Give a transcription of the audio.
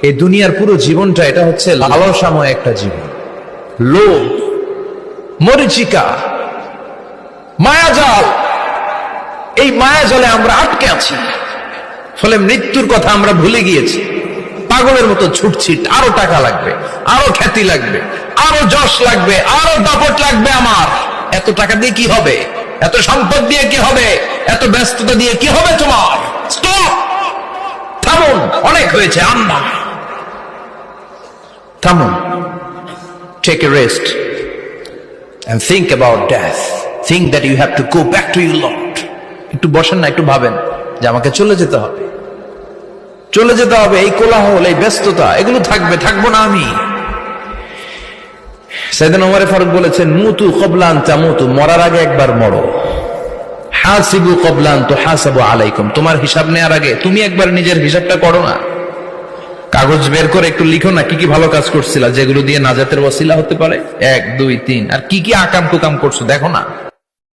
এই দুনিয়ার পুরো জীবনটা এটা হচ্ছে লালসাময় একটা জীবন, লোভ, মরিচিকা, মায়াজাল। এই মায়াজালে আমরা আটকে আছি, ফলে মৃত্যুর কথা আমরা ভুলে গিয়েছি। পাগলের মতো ছুটছি, আরো টাকা লাগবে, আরো খ্যাতি লাগবে, আরো যশ লাগবে, আরো দাপট লাগবে। আমার এত টাকা দিয়ে কি হবে? এত সম্পদ দিয়ে কি হবে? এত ব্যস্ততা দিয়ে কি হবে তোমার? স্টপ, থামুন, অনেক হয়েছে। আম্মা থামুন, take a rest and think about death. Think that you have to go back to your Lord. একটু বসেন না, একটু ভাবেন যে আমাকে চলে যেতে হবে, চলে যেতে হবে। এই কোলাহল, এই ব্যস্ততা, এগুলো থাকবে, থাকবো না আমি। সাইয়েদনা ওমর ফারুক বলেছেন, মুতু ক্বাবলা আন তামুতু, মরার আগে একবার মরো। হাসিবু ক্বাবলা আন তুহাসাবু আলাইকুম, তোমার হিসাব নেওয়ার আগে তুমি একবার নিজের হিসাবটা করো না। কাগজ বের করে একটু লিখো না কি কি ভালো কাজ করছিলা, যেগুলো দিয়ে নাজাতের ওয়াসিলা হতে পারে। 1 2 3, আর কি কি আকাম কুকাম করছো দেখো না।